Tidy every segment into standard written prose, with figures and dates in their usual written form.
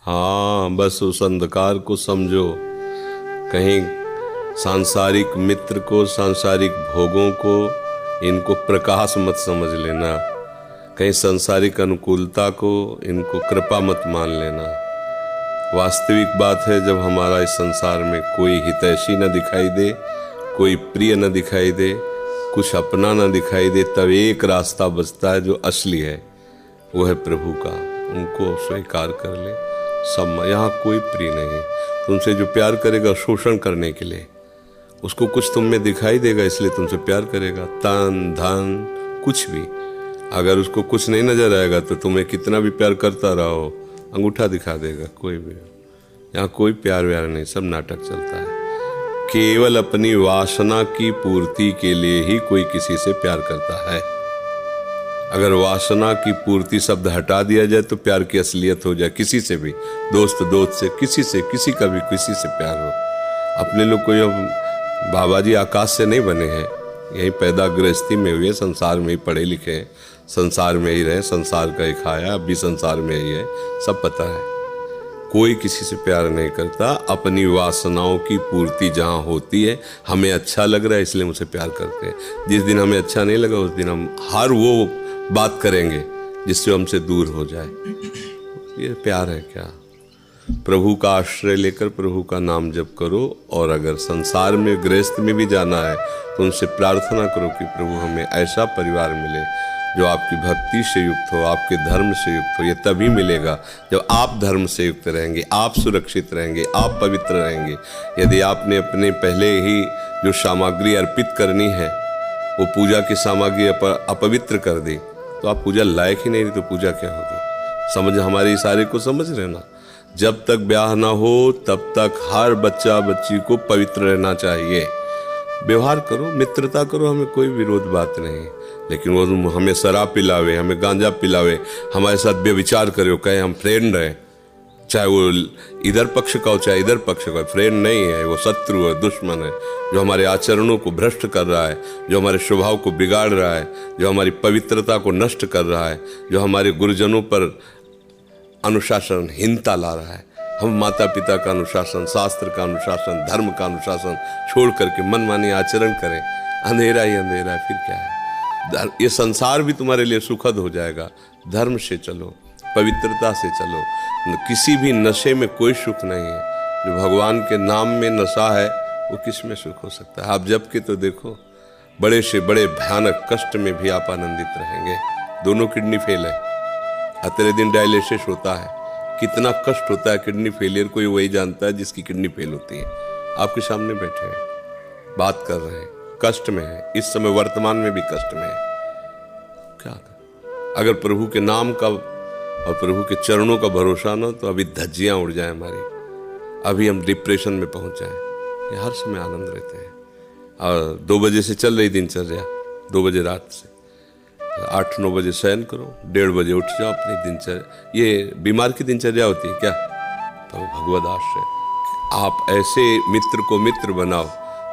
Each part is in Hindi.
हाँ, बस उस अंधकार को समझो। कहीं सांसारिक मित्र को, सांसारिक भोगों को, इनको प्रकाश मत समझ लेना। कहीं सांसारिक अनुकूलता को, इनको कृपा मत मान लेना। वास्तविक बात है, जब हमारा इस संसार में कोई हितैषी न दिखाई दे, कोई प्रिय न दिखाई दे, कुछ अपना न दिखाई दे, तब एक रास्ता बचता है जो असली है, वो है प्रभु का। उनको स्वीकार कर ले। सब यहाँ कोई प्रिय नहीं। तुमसे जो प्यार करेगा शोषण करने के लिए, उसको कुछ तुम में दिखाई देगा इसलिए तुमसे प्यार करेगा। तन धन कुछ भी, अगर उसको कुछ नहीं नजर आएगा तो तुम्हें कितना भी प्यार करता रहो, अंगूठा दिखा देगा। कोई भी यहाँ कोई प्यार व्यार नहीं, सब नाटक चलता है। केवल अपनी वासना की पूर्ति के लिए ही कोई किसी से प्यार करता है। अगर वासना की पूर्ति शब्द हटा दिया जाए तो प्यार की असलियत हो जाए। किसी से भी, दोस्त दोस्त से, किसी से, किसी का भी किसी से प्यार हो। अपने लोग कोई बाबा जी आकाश से नहीं बने हैं, यहीं पैदा गृहस्थी में हुए, संसार में ही पढ़े लिखे हैं, संसार में ही रहे, संसार का ही खाया, अब भी संसार में ही है, सब पता है। कोई किसी से प्यार नहीं करता। अपनी वासनाओं की पूर्ति जहाँ होती है, हमें अच्छा लग रहा है इसलिए मुझसे प्यार करते हैं। जिस दिन हमें अच्छा नहीं लगा उस दिन हम हर वो बात करेंगे जिससे हमसे दूर हो जाए। ये प्यार है क्या? प्रभु का आश्रय लेकर प्रभु का नाम जप करो। और अगर संसार में गृहस्थ में भी जाना है तो उनसे प्रार्थना करो कि प्रभु हमें ऐसा परिवार मिले जो आपकी भक्ति से युक्त हो, आपके धर्म से युक्त हो। ये तभी मिलेगा जब आप धर्म से युक्त रहेंगे, आप सुरक्षित रहेंगे, आप पवित्र रहेंगे। यदि आपने अपने पहले ही जो सामग्री अर्पित करनी है वो पूजा की सामग्री अपवित्र कर दी तो आप पूजा लायक ही नहीं रही, तो पूजा क्या होगी? समझ, हमारे इशारे को समझ लेना। जब तक ब्याह ना हो तब तक हर बच्चा बच्ची को पवित्र रहना चाहिए। व्यवहार करो, मित्रता करो, हमें कोई विरोध बात नहीं। लेकिन वो हमें शराब पिलावे, हमें गांजा पिलावे, हमारे साथ व्यभिचार करे, कहे हम फ्रेंड हैं, चाहे वो इधर पक्ष का हो चाहे इधर पक्ष का, फ्रेंड नहीं है, वो शत्रु है, दुश्मन है, जो हमारे आचरणों को भ्रष्ट कर रहा है, जो हमारे स्वभाव को बिगाड़ रहा है, जो हमारी पवित्रता को नष्ट कर रहा है, जो हमारे गुरुजनों पर अनुशासनहीनता ला रहा है। हम माता पिता का अनुशासन, शास्त्र का अनुशासन, धर्म का अनुशासन छोड़ करके मनमानी आचरण करें, अंधेरा ही अंधेरा है, फिर क्या है? ये संसार भी तुम्हारे लिए सुखद हो जाएगा। धर्म से चलो, पवित्रता से चलो। किसी भी नशे में कोई सुख नहीं है। जो भगवान के नाम में नशा है वो किस में सुख हो सकता है? आप जब के तो देखो, बड़े से बड़े भयानक कष्ट में भी आप आनंदित रहेंगे। दोनों किडनी फेल है, अतरे दिन डायलिसिस होता है, कितना कष्ट होता है किडनी फेलियर, कोई वही जानता है जिसकी किडनी फेल होती है। आपके सामने बैठे हैं, बात कर रहे हैं, कष्ट में है, इस समय वर्तमान में भी कष्ट में है। क्या कर? अगर प्रभु के नाम का और प्रभु के चरणों का भरोसा ना, तो अभी धज्जियां उड़ जाए हमारी, अभी हम डिप्रेशन में पहुंच जाए। ये हर समय आनंद रहते हैं। और 2 बजे से चल रही दिनचर्या, 2 बजे रात से 8-9 बजे शयन करो, 1:30 बजे उठ जाओ अपनी दिनचर्या। ये बीमार की दिनचर्या होती है क्या? तो भगवद आश्रय। आप ऐसे मित्र को मित्र बनाओ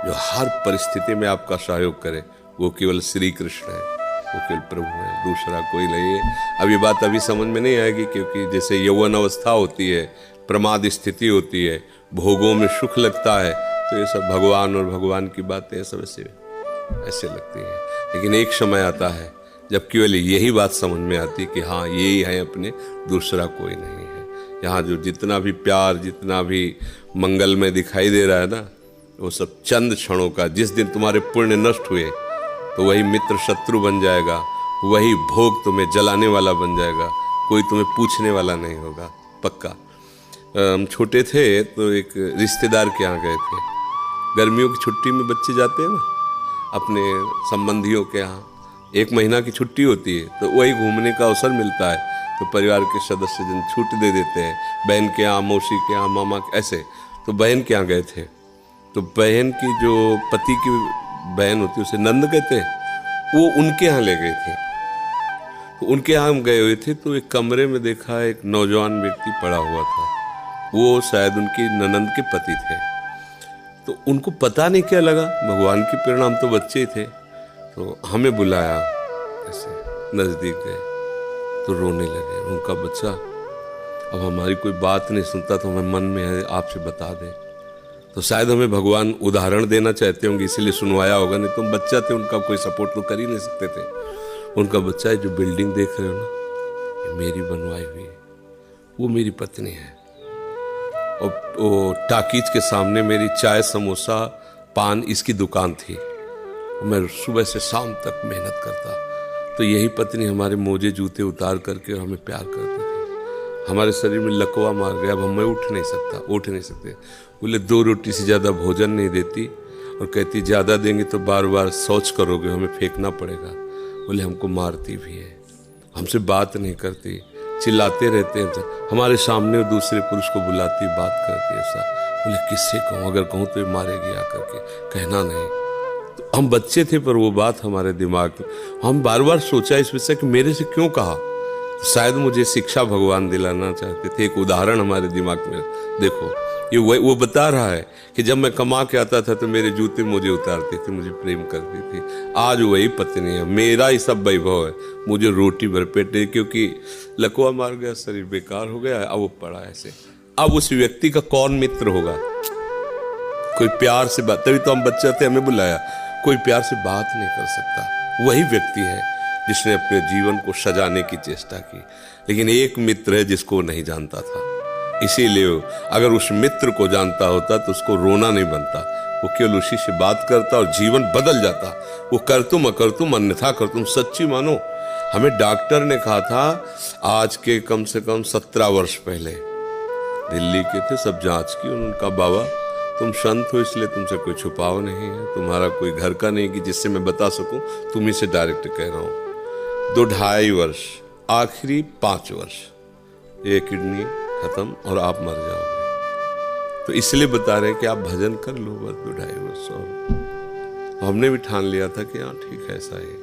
जो हर परिस्थिति में आपका सहयोग करे। वो केवल श्री कृष्ण है, वो केवल प्रभु है, दूसरा कोई नहीं है। अब ये बात अभी समझ में नहीं आएगी, क्योंकि जैसे यौवन अवस्था होती है, प्रमाद स्थिति होती है, भोगों में सुख लगता है, तो ये सब भगवान और भगवान की बातें सब ऐसे लगती हैं। लेकिन एक समय आता है जब केवल यही बात समझ में आती कि हाँ यही है अपने, दूसरा कोई नहीं है। यहाँ जो जितना भी प्यार, जितना भी मंगल में दिखाई दे रहा है ना, वो सब चंद क्षणों का। जिस दिन तुम्हारे पुण्य नष्ट हुए तो वही मित्र शत्रु बन जाएगा, वही भोग तुम्हें जलाने वाला बन जाएगा, कोई तुम्हें पूछने वाला नहीं होगा, पक्का। हम छोटे थे तो एक रिश्तेदार के यहाँ गए थे। गर्मियों की छुट्टी में बच्चे जाते हैं ना अपने संबंधियों के यहाँ, 1 महीना की छुट्टी होती है, तो वही घूमने का अवसर मिलता है, तो परिवार के सदस्य जन छूट दे देते हैं, बहन के यहाँ, मौसी के यहाँ, मामा के, ऐसे। तो बहन के यहाँ गए थे, तो बहन की जो पति की बहन होती है उसे नंद कहते हैं, वो उनके यहाँ ले गए थे। तो उनके यहाँ हम गए हुए थे, तो एक कमरे में देखा एक नौजवान व्यक्ति पड़ा हुआ था। वो शायद उनकी ननंद के पति थे। तो उनको पता नहीं क्या लगा, भगवान की प्रेरणा, हम तो बच्चे ही थे, तो हमें बुलाया, ऐसे नज़दीक गए तो रोने लगे। उनका बच्चा अब हमारी कोई बात नहीं सुनता तो हमें मन में है आपसे बता दें। तो शायद हमें भगवान उदाहरण देना चाहते होंगे, इसीलिए सुनवाया होगा, नहीं तो बच्चा थे, उनका कोई सपोर्ट तो कर ही नहीं सकते थे। उनका बच्चा है, जो बिल्डिंग देख रहे हो ना, ये मेरी बनवाई हुई है, वो मेरी पत्नी है। और वो टाकीज के सामने मेरी चाय समोसा पान इसकी दुकान थी। मैं सुबह से शाम तक मेहनत करता, तो यही पत्नी हमारे मोजे जूते उतार करके हमें प्यार करती थी। हमारे शरीर में लकवा मार गया, अब मैं उठ नहीं सकते। बोले 2 रोटी से ज़्यादा भोजन नहीं देती, और कहती ज़्यादा देंगे तो बार बार शौच करोगे, हमें फेंकना पड़ेगा। बोले हमको मारती भी है, हमसे बात नहीं करती, चिल्लाते रहते हैं, हमारे सामने दूसरे पुरुष को बुलाती, बात करती ऐसा। बोले किससे कहूँ, अगर कहूँ तो ये मारेगी आकर के, कहना नहीं। तो हम बच्चे थे, पर वो बात हमारे दिमाग में, हम बार बार सोचा इस विषय कि मेरे से क्यों कहा। शायद मुझे शिक्षा भगवान दिलाना चाहते थे, एक उदाहरण हमारे दिमाग में। देखो ये वो बता रहा है कि जब मैं कमा के आता था तो मेरे जूते मुझे उतारती थी, मुझे प्रेम करती थी। आज वही पत्नी है, मेरा ही सब वैभव है, मुझे रोटी भर पेट दे, क्योंकि लकवा मार गया, शरीर बेकार हो गया, अब वो पड़ा ऐसे। अब उस व्यक्ति का कौन मित्र होगा? कोई प्यार से बात, तभी तो हम बच्चे थे, हमें बुलाया, कोई प्यार से बात नहीं कर सकता। वही व्यक्ति है जिसने अपने जीवन को सजाने की चेष्टा की। लेकिन एक मित्र है जिसको वो नहीं जानता था, इसीलिए अगर उस मित्र को जानता होता तो उसको रोना नहीं बनता, वो केवल उसी से बात करता और जीवन बदल जाता। वो कर तुम अकर तुम अन्यथा कर तुम, सच्ची मानो। हमें डॉक्टर ने कहा था आज के कम से कम 17 वर्ष पहले, दिल्ली के थे, सब जांच की, उनका बाबा तुम संत हो इसलिए तुमसे कोई छुपाव नहीं है, तुम्हारा कोई घर का नहीं कि जिससे मैं बता सकूं, तुम्ही से डायरेक्ट कह रहा हूं। 2-2.5 वर्ष, आखिरी 5 वर्ष, ये किडनी खत्म और आप मर जाओगे। तो इसलिए बता रहे हैं कि आप भजन कर लो बस 2-2.5 वर्ष। और हमने भी ठान लिया था कि हाँ ठीक है, ऐसा है।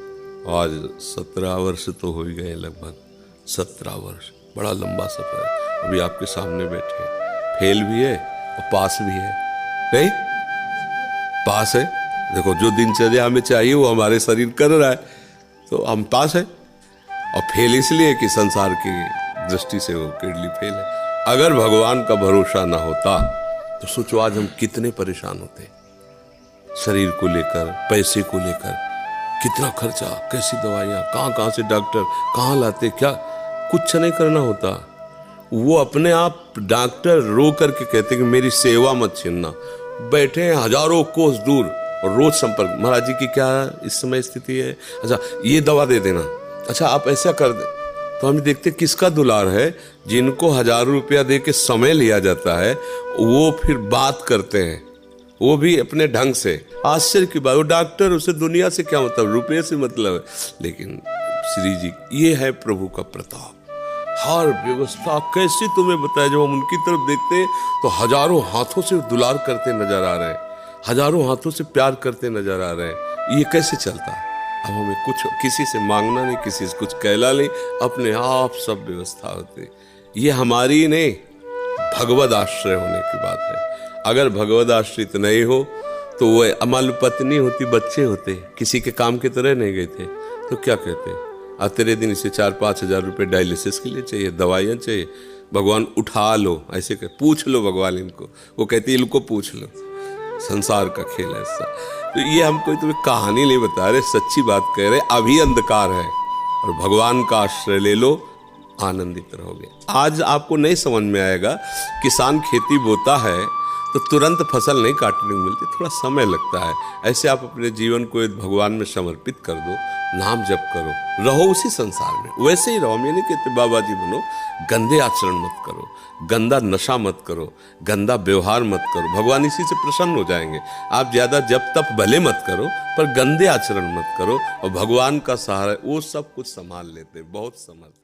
आज 17 वर्ष तो हो ही गए, लगभग 17 वर्ष, बड़ा लंबा सफर है। अभी आपके सामने बैठे, फेल भी है और पास भी है, नहीं पास है। देखो जो दिनचर्या हमें चाहिए वो हमारे शरीर कर रहा है, तो हम पास है। और फेल इसलिए कि संसार की दृष्टि से वो किडनी फेल है। अगर भगवान का भरोसा ना होता तो सोचो आज हम कितने परेशान होते, शरीर को लेकर, पैसे को लेकर, कितना खर्चा, कैसी दवाइयाँ, कहाँ से डॉक्टर कहाँ लाते, क्या कुछ नहीं करना होता। वो अपने आप डॉक्टर रो करके कहते कि मेरी सेवा मत छीनना। बैठे हैं हजारों कोस दूर और रोज संपर्क, महाराज जी की क्या इस समय स्थिति है, अच्छा ये दवा दे देना, अच्छा आप ऐसा कर दे। तो हम देखते किसका दुलार है, जिनको 1000 रुपया दे के समय लिया जाता है, वो फिर बात करते हैं, वो भी अपने ढंग से। आश्चर्य की बात, वो डॉक्टर, उसे दुनिया से क्या मतलब, रुपये से मतलब है। लेकिन श्री जी, ये है प्रभु का प्रताप। हर व्यवस्था कैसी तुम्हें बताया, जब हम उनकी तरफ देखते हैं तो हजारों हाथों से दुलार करते नजर आ रहे हैं, हजारों हाथों से प्यार करते नजर आ रहे हैं। ये कैसे चलता है? अब हमें कुछ किसी से मांगना नहीं, किसी से कुछ कहला नहीं, अपने आप सब व्यवस्था होती। ये हमारी नहीं, भगवद आश्रय होने की बात है। अगर भगवद आश्रित नहीं हो तो वो अमल पत्नी होती, बच्चे होते, किसी के काम की तरह नहीं गए थे, तो क्या कहते, तेरे दिन इसे 4-5 हजार रुपये डायलिसिस के लिए चाहिए, दवाइयाँ चाहिए, भगवान उठा लो, ऐसे कर पूछ लो भगवान इनको, वो कहती है इनको पूछ लो। संसार का खेल है ऐसा। तो ये हम कोई तुम्हें कहानी नहीं बता रहे, सच्ची बात कह रहे। अभी अंधकार है और भगवान का आश्रय ले लो, आनंदित रहोगे। आज आपको नहीं समझ में आएगा, किसान खेती बोता है तो तुरंत फसल नहीं काटने को मिलती, थोड़ा समय लगता है। ऐसे आप अपने जीवन को भगवान में समर्पित कर दो, नाम जप करो, रहो उसी संसार में, वैसे ही रहो। हम ये नहीं कहते बाबा जी बनो, गंदे आचरण मत करो, गंदा नशा मत करो, गंदा व्यवहार मत करो, भगवान इसी से प्रसन्न हो जाएंगे। आप ज्यादा जप तप भले मत करो, पर गंदे आचरण मत करो, और भगवान का सहारा वो सब कुछ संभाल लेते, बहुत समर्थ।